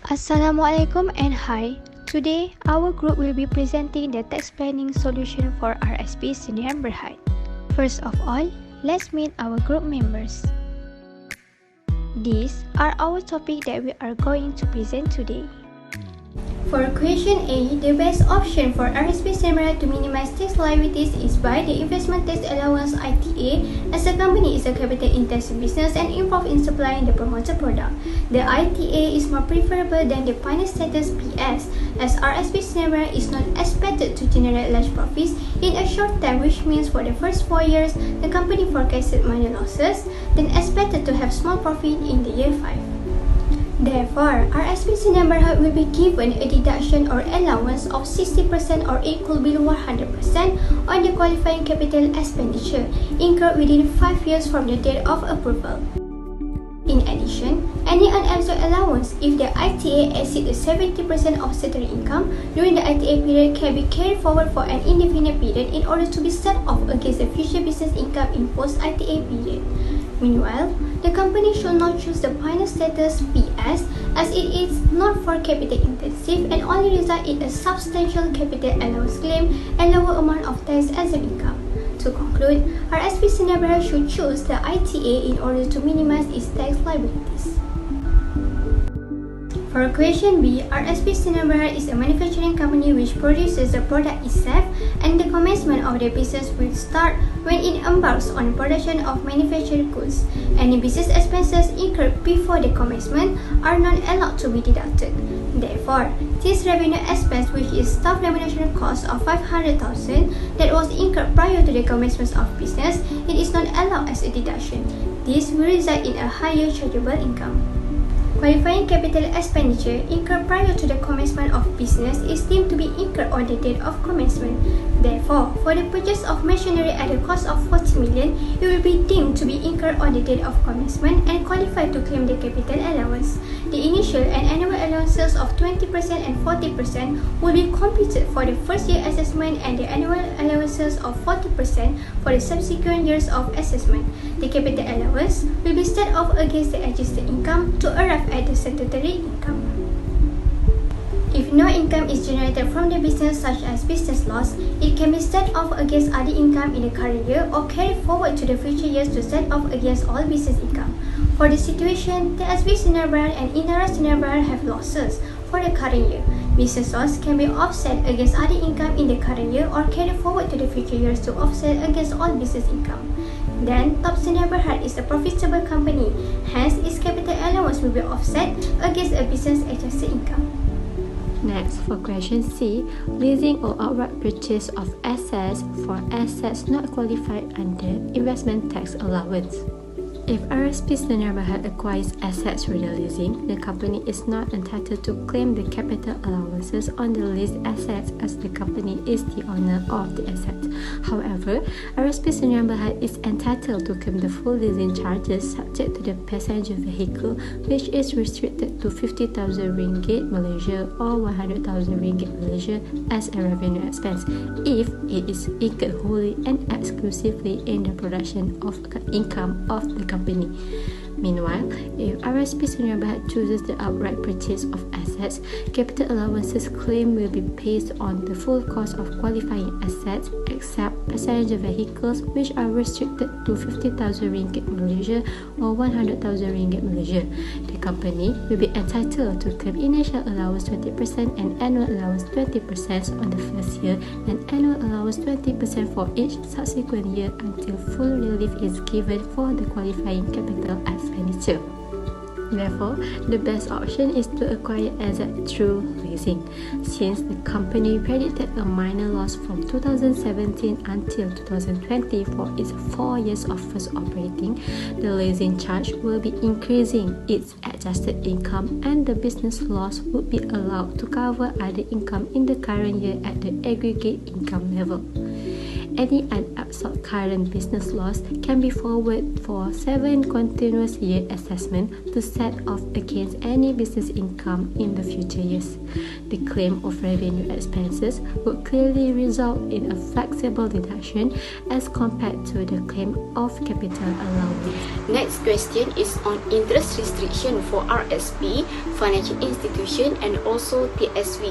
Assalamualaikum and hi. Today, our group will be presenting the tax planning solution for RSP Senior Berhad. First of all, let's meet our group members. These are our topics that we are going to present today. For question A, the best option for RSP Senior to minimize tax liabilities is by the investment tax allowance ITA, as the company is a capital-intensive business and involved in supplying the promoted product. The ITA is more preferable than the pioneer status PS, as RSP Senior is not expected to generate large profits in a short time, which means for the first 4 years, the company forecasted minor losses, then expected to have small profit in the year 5. Therefore, RSP Senior Berhad will be given a deduction or allowance of 60% or equal below 100% on the qualifying capital expenditure incurred within 5 years from the date of approval. In addition, any unabsorbed allowance if the ITA exceeds 70% of statutory income during the ITA period can be carried forward for an indefinite period in order to be set off against the future business income in post-ITA period. Meanwhile, the company should not choose the pioneer status PS as it is not for capital intensive and only result in a substantial capital allowance claim and lower amount of tax exempt income. To conclude, RSP Senior Berhad should choose the ITA in order to minimize its tax liabilities. For question B, RSP Senior Berhad is a manufacturing company which produces the product itself, and the commencement of the business will start when it embarks on production of manufactured goods. Any business expenses incurred before the commencement are not allowed to be deducted. Therefore, this revenue expense, which is staff remuneration cost of 500,000 that was incurred prior to the commencement of business, it is not allowed as a deduction. This will result in a higher chargeable income. Qualifying capital expenditure incurred prior to the commencement of business is deemed to be incurred on the date of commencement. Therefore, for the purchase of machinery at a cost of 40 million, it will be deemed to be incurred on the date of commencement and qualify to claim the capital allowance. The initial and annual allowances of 20% and 40% will be computed for the first year assessment and the annual allowances of 40% for the subsequent years of assessment. The capital allowance will be set off against the adjusted income to arrive at the statutory income. If no income is generated from the business, such as business loss, it can be set off against other income in the current year or carried forward to the future years to set off against all business income. For the situation, the SB Senior Berhad and Inara Senior Berhad have losses for the current year. Business loss can be offset against other income in the current year or carried forward to the future years to offset against all business income. Then, Top Senior Berhad is a profitable company, hence its capital allowance will be offset against a business adjusted income. Next, for question C, leasing or outright purchase of assets for assets not qualified under investment tax allowance. If RSP Senior Berhad acquires assets through the leasing, the company is not entitled to claim the capital allowances on the leased assets as the company is the owner of the assets. However, RSP Senior Berhad is entitled to claim the full leasing charges subject to the passenger vehicle, which is restricted to 50,000 ringgit Malaysia or 100,000 ringgit Malaysia as a revenue expense if it is incurred wholly and exclusively in the production of income of the company. Meanwhile, if RSP Senior Berhad chooses the outright purchase of assets, capital allowances claim will be based on the full cost of qualifying assets except passenger vehicles, which are restricted to 50,000 ringgit Malaysia or 100,000 ringgit Malaysia. The company will be entitled to claim initial allowance 20% and annual allowance 20% on the first year and annual allowance 20% for each subsequent year until full relief is given for the qualifying capital expenditure. Therefore, the best option is to acquire asset through leasing. Since the company predicted a minor loss from 2017 until 2020 for its 4 years of first operating, the leasing charge will be increasing its adjusted income and the business loss would be allowed to cover other income in the current year at the aggregate income level. any unabsorbed current business loss can be forwarded for 7 continuous year assessment to set off against any business income in the future years. The claim of revenue expenses would clearly result in a flexible deduction as compared to the claim of capital allowance. Next question is on interest restriction for RSP, financial institution and also TSV.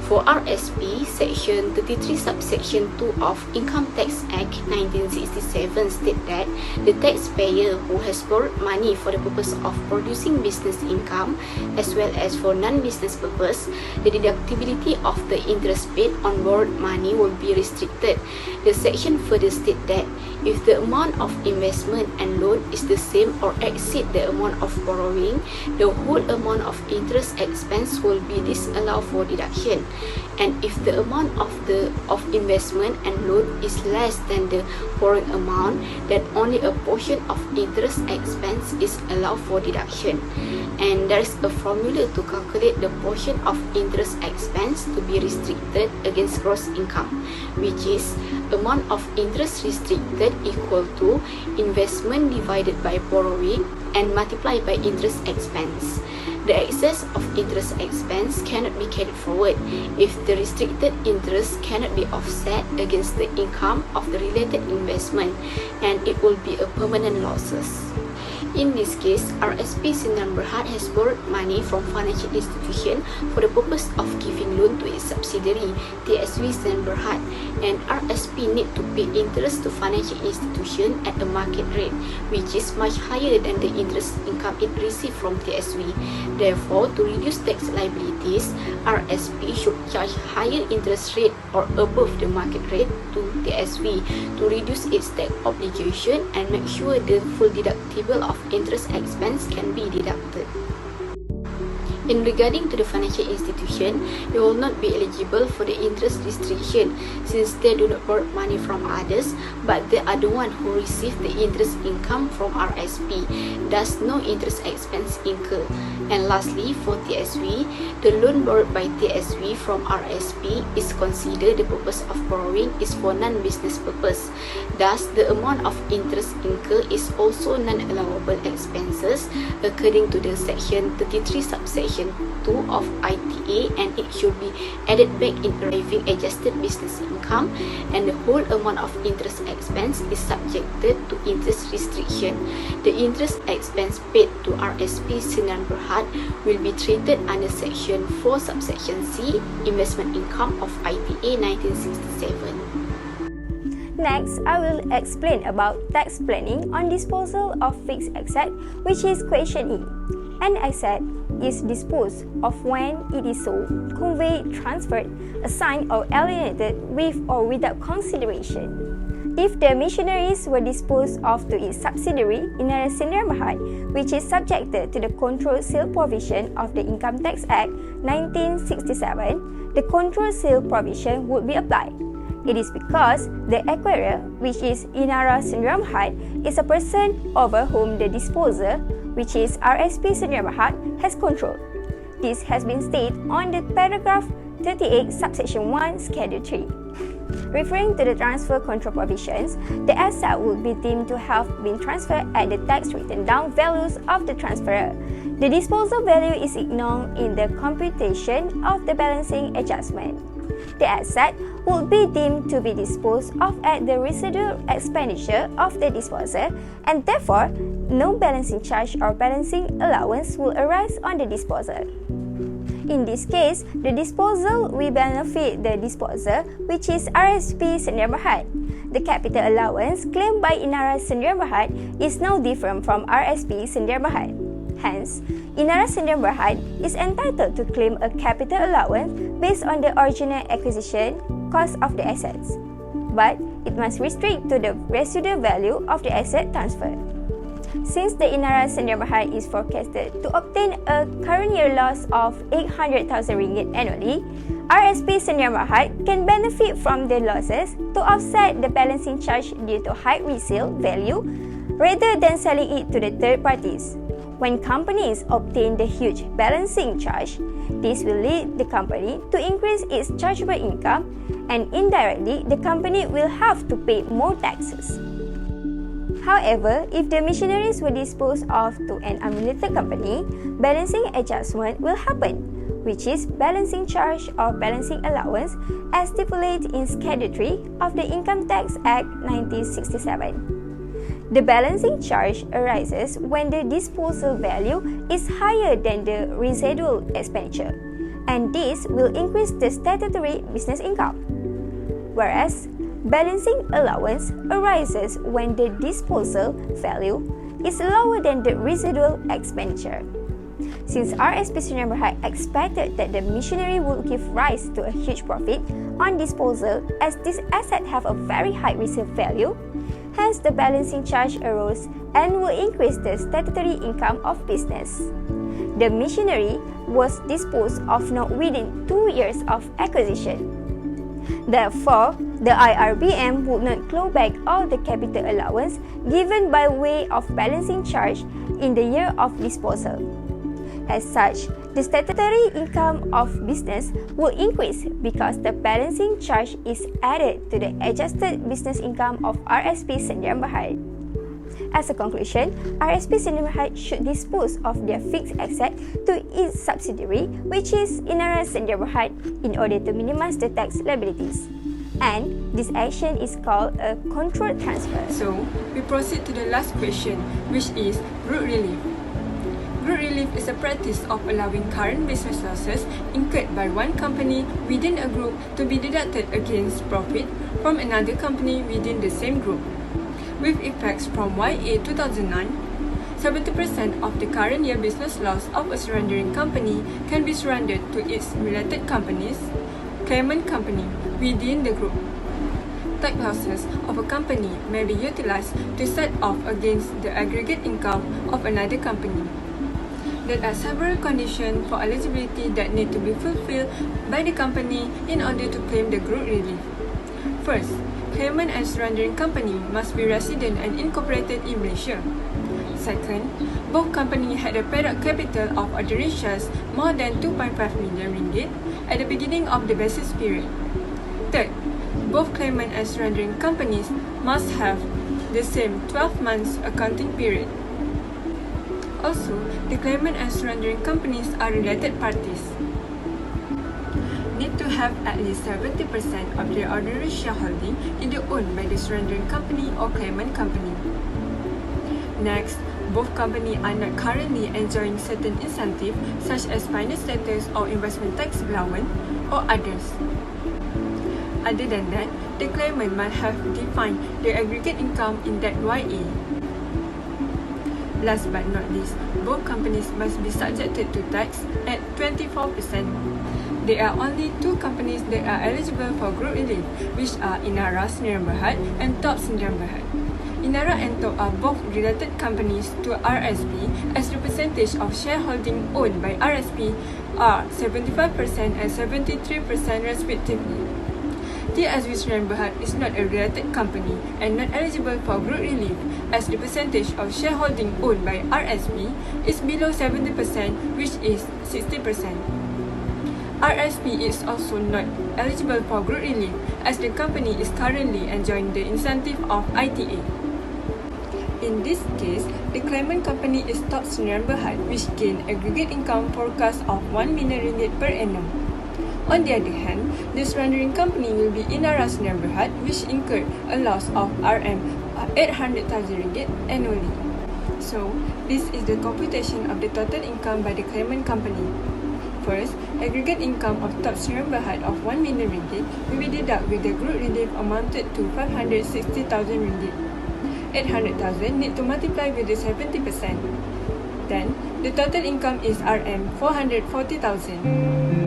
For RSP, Section 33 subsection 2 of Income Tax Act 1967 state that the taxpayer who has borrowed money for the purpose of producing business income as well as for non-business purpose, the deductibility of the interest paid on borrowed money will be restricted. The section further state that if the amount of investment and loan is the same or exceed the amount of borrowing, the whole amount of interest expense will be disallowed for deduction. And if the amount of investment and loan is less than the borrowing amount, then only a portion of interest expense is allowed for deduction. And there is a formula to calculate the portion of interest expense to be restricted against gross income, which is amount of interest restricted equal to investment divided by borrowing and multiplied by interest expense. The excess of interest expense cannot be carried forward if the restricted interest cannot be offset against the income of the related investment, and it will be a permanent losses. In this case, RSP Sdn Bhd has borrowed money from financial institution for the purpose of giving loan to its subsidiary, TSV Sdn Bhd, and RSP need to pay interest to financial institution at a market rate, which is much higher than the interest income it received from TSV. Therefore, to reduce tax liabilities, RSP should charge higher interest rate or above the market rate to TSV to reduce its tax obligation and make sure the full deductible of interest expense can be deducted. In regarding to the financial institution, they will not be eligible for the interest restriction since they do not borrow money from others, but they are the one who receive the interest income from RSP, thus no interest expense incurred. And lastly, for TSV, the loan borrowed by TSV from RSP is considered the purpose of borrowing is for non-business purpose. Thus, the amount of interest incurred is also non-allowable expenses according to the Section 33 subsection 2 of ITA, and it should be added back in arriving adjusted business income, and the whole amount of interest expense is subjected to interest restriction. The interest expense paid to RSP Sdn Bhd will be treated under Section 4 subsection C, investment income of ITA 1967. Next, I will explain about tax planning on disposal of fixed asset, which is question E. An asset is disposed of when it is sold, conveyed, transferred, assigned or alienated with or without consideration. If the machineries were disposed of to its subsidiary, Inara Sdn Bhd, which is subjected to the controlled sale provision of the Income Tax Act 1967, the controlled sale provision would be applied. It is because the acquirer, which is Inara Sdn Bhd, is a person over whom the disposer, which is RSP Sdn Bhd, has control. This has been stated on the paragraph 38 subsection 1 schedule 3. Referring to the transfer control provisions, the asset would be deemed to have been transferred at the tax written down values of the transferor. The disposal value is ignored in the computation of the balancing adjustment. The asset would be deemed to be disposed of at the residual expenditure of the disposer, and therefore no balancing charge or balancing allowance will arise on the disposer. In this case, the disposal will benefit the disposer, which is RSP Sdn Bhd. The capital allowance claimed by Inara Sdn Bhd is no different from RSP Sdn Bhd. Hence, Inara Sdn Bhd is entitled to claim a capital allowance based on the original acquisition cost of the assets, but it must restrict to the residual value of the asset transferred. Since the Inara Sdn Bhd is forecasted to obtain a current year loss of 800,000 ringgit annually, RSP Sdn Bhd can benefit from the losses to offset the balancing charge due to high resale value rather than selling it to the third parties. When companies obtain the huge balancing charge, this will lead the company to increase its chargeable income, and indirectly the company will have to pay more taxes. However, if the machineries were disposed of to an unrelated company, balancing adjustment will happen, which is balancing charge or balancing allowance as stipulated in Schedule 3 of the Income Tax Act 1967. The balancing charge arises when the disposal value is higher than the residual expenditure, and this will increase the statutory business income. Whereas, balancing allowance arises when the disposal value is lower than the residual expenditure. Since RSP Sdn Bhd expected that the machinery would give rise to a huge profit on disposal as this asset have a very high resale value, hence the balancing charge arose and will increase the statutory income of business. The machinery was disposed of not within 2 years of acquisition. Therefore, the IRBM would not claw back all the capital allowance given by way of balancing charge in the year of disposal. As such, the statutory income of business will increase because the balancing charge is added to the adjusted business income of RSP Sdn Bhd. As a conclusion, RSP Sdn Bhd should dispose of their fixed asset to its subsidiary, which is INARA Sdn Bhd, in order to minimize the tax liabilities. And this action is called a controlled transfer. So, we proceed to the last question, which is group relief. Group relief is a practice of allowing current business losses incurred by one company within a group to be deducted against profit from another company within the same group. With effects from YA 2009, 70% of the current year business loss of a surrendering company can be surrendered to its related companies, claimant company, within the group. Tax losses of a company may be utilized to set off against the aggregate income of another company. There are several conditions for eligibility that need to be fulfilled by the company in order to claim the group relief. First, claimant and surrendering company must be resident and incorporated in Malaysia. Second, both companies had a paid-up capital of ordinary shares more than 2.5 million ringgit at the beginning of the basis period. Third, both claimant and surrendering companies must have the same 12 months accounting period. Also, the claimant and surrendering companies are related parties. Need to have at least 70% of their ordinary shareholding either owned by the surrendering company or claimant company. Next, both companies are not currently enjoying certain incentives such as finance status or investment tax allowance or others. Other than that, the claimant must have defined the aggregate income in that YA. Last but not least, both companies must be subjected to tax at 24%. There are only two companies that are eligible for group relief, which are INARA Sdn Bhd and TOP Sdn Bhd. INARA and TOP are both related companies to RSP as the percentage of shareholding owned by RSP are 75% and 73% respectively. TAXWI Sdn Bhd is not a related company and not eligible for group relief as the percentage of shareholding owned by RSP is below 70%, which is 60%. RSP is also not eligible for group relief as the company is currently enjoying the incentive of ITA. In this case, the claimant company is TOP Sdn Bhd, which gain aggregate income forecast of 1 million ringgit per annum. On the other hand, the surrendering company will be INARA Sdn Bhd, which incurred a loss of Rm800,000 ringgit annually. So, this is the computation of the total income by the claimant company. First, aggregate income of TOP Sdn Bhd of 1 million ringgit will be deducted with the group relief amounted to 560,000 ringgit. 800,000 need to multiply with the 70%. Then, the total income is Rm440,000.